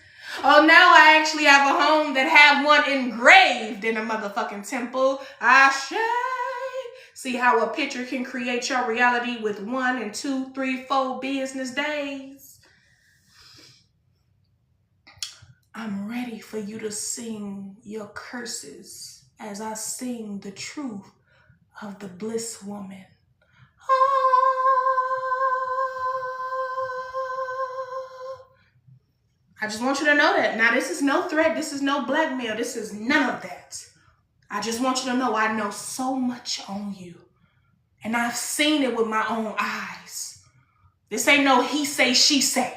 Oh, now I actually have a home that have one engraved in a motherfucking temple. Ashe. See how a picture can create your reality with 1 and 2, 3, 4 business days. I'm ready for you to sing your curses as I sing the truth of the bliss woman. I just want you to know that. Now, this is no threat. This is no blackmail. This is none of that. I just want you to know I know so much on you. And I've seen it with my own eyes. This ain't no he say, she say.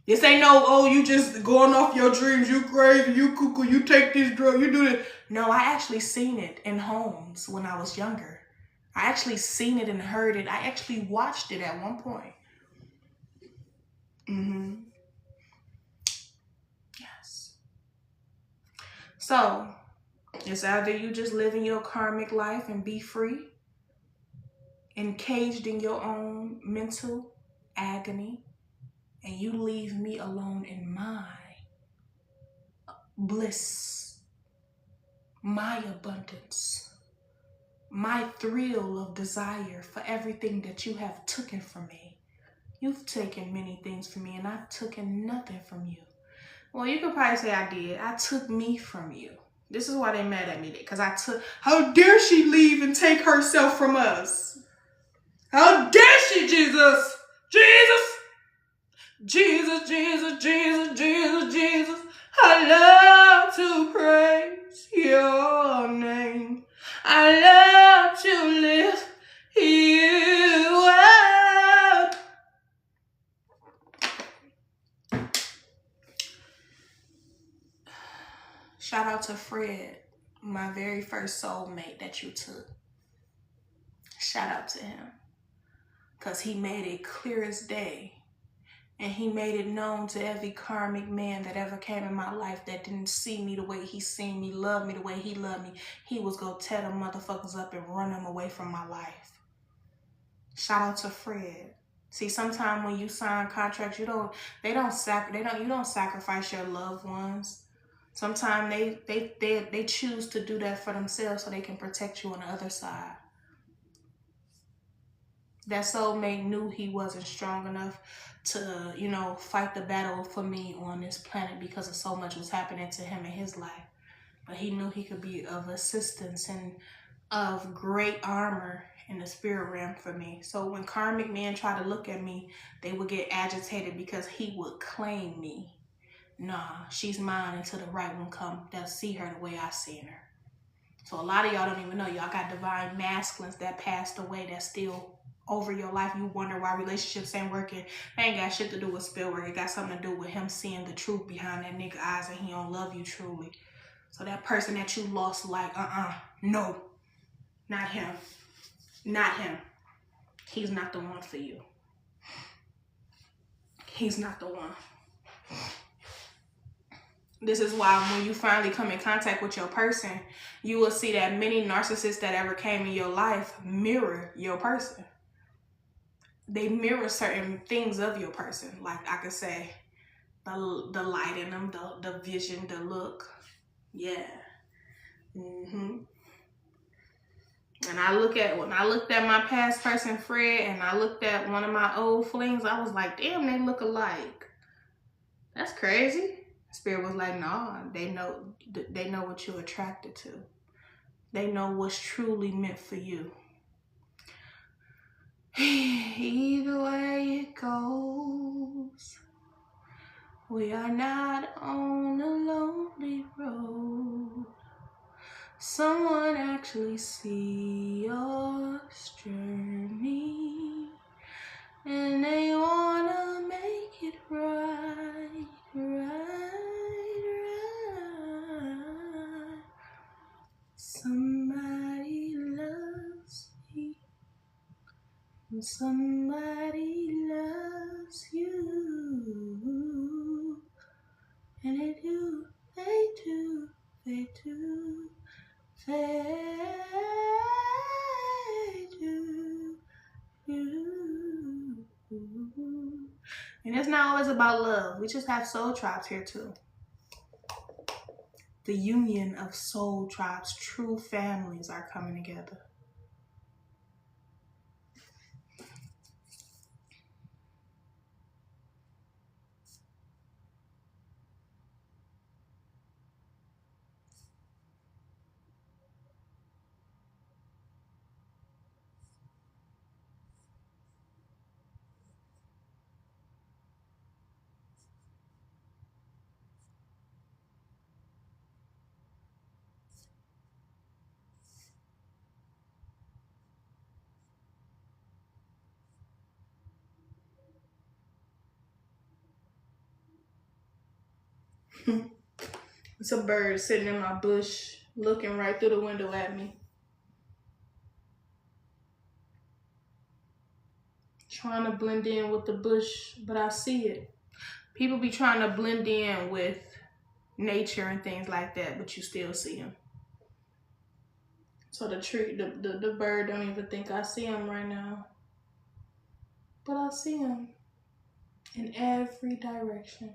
This ain't no, oh, you just going off your dreams, you crazy, you cuckoo, you take this drug, you do this. No, I actually seen it in homes when I was younger. I actually seen it and heard it. I actually watched it at one point. Yes. So, it's either you just living your karmic life and be free, encaged in your own mental agony, and you leave me alone in my bliss, my abundance, my thrill of desire for everything that you have taken from me. You've taken many things from me, and I've taken nothing from you. Well, you could probably say I did. I took me from you. This is why they mad at me, because I took, how dare she leave and take herself from us? How dare she, Jesus? Jesus! Jesus, Jesus, Jesus, Jesus, Jesus, I love to praise your name. I love my very first soulmate that you took. Shout out to him. Because he made it clear as day. And he made it known to every karmic man that ever came in my life that didn't see me the way he seen me, love me the way he loved me. He was going to tear them motherfuckers up and run them away from my life. Shout out to Fred. See, sometimes when you sign contracts, you don't sacrifice your loved ones. Sometimes they choose to do that for themselves so they can protect you on the other side. That soulmate knew he wasn't strong enough to, fight the battle for me on this planet because of so much was happening to him in his life. But he knew he could be of assistance and of great armor in the spirit realm for me. So when karmic men try to look at me, they would get agitated because he would claim me. Nah, she's mine until the right one come. They'll see her the way I seen her. So a lot of y'all don't even know. Y'all got divine masculines that passed away that's still over your life. You wonder why relationships ain't working. They ain't got shit to do with spill work. It got something to do with him seeing the truth behind that nigga eyes and he don't love you truly. So that person that you lost, like, no, not him. Not him. He's not the one for you. He's not the one. This is why when you finally come in contact with your person, you will see that many narcissists that ever came in your life mirror your person. They mirror certain things of your person. Like I could say, the light in them, the vision, the look. Yeah. And when I looked at my past person, Fred, and I looked at one of my old flings, I was like, damn, they look alike. That's crazy. Spirit was like, nah, they know what you're attracted to. They know what's truly meant for you. Either way it goes, we are not on a lonely road. Someone actually see your journey, and they wanna make it right, right, right. Somebody loves me, and somebody loves you, and they do, they do, they do. They do. And it's not always about love. We just have soul tribes here too. The union of soul tribes, true families are coming together. It's a bird sitting in my bush, looking right through the window at me. Trying to blend in with the bush, but I see it. People be trying to blend in with nature and things like that, but you still see them. So the tree, the bird don't even think I see him right now. But I see him in every direction.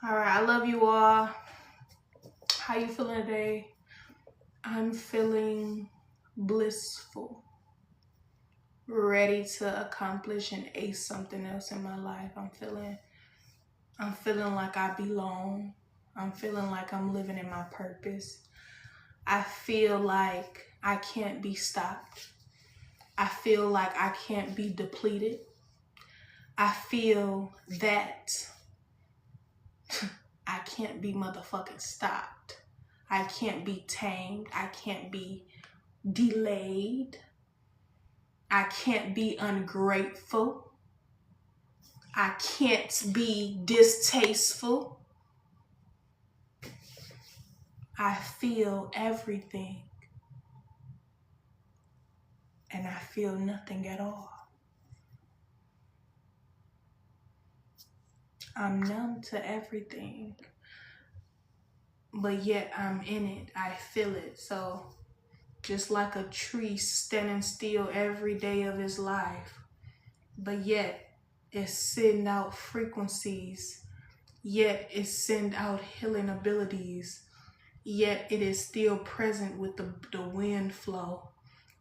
All right, I love you all. How you feeling today? I'm feeling blissful. Ready to accomplish and ace something else in my life. I'm feeling like I belong. I'm feeling like I'm living in my purpose. I feel like I can't be stopped. I feel like I can't be depleted. I feel that I can't be motherfucking stopped. I can't be tamed. I can't be delayed. I can't be ungrateful. I can't be distasteful. I feel everything. And I feel nothing at all. I'm numb to everything. But yet I'm in it. I feel it. So just like a tree standing still every day of his life, but yet it's sending out frequencies, yet it's sending out healing abilities, yet it is still present with the wind flow,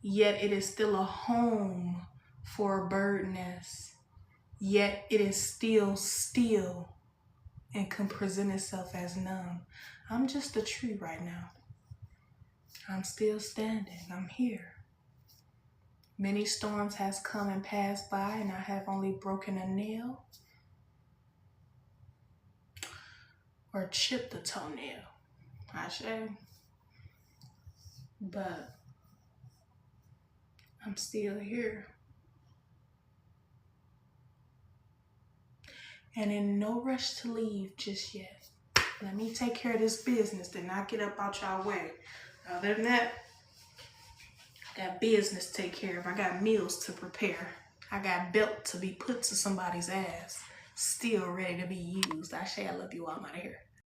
yet it is still a home for a bird nest, yet it is still and can present itself as numb. I'm just a tree right now. I'm still standing. I'm here. Many storms has come and passed by, and I have only broken a nail or chipped a toenail, I say. But I'm still here. And in no rush to leave just yet. Let me take care of this business, then I'll get up out y'all way. Other than that, I got business to take care of. I got meals to prepare. I got belt to be put to somebody's ass. Still ready to be used. I say I love you all. I'm out of here.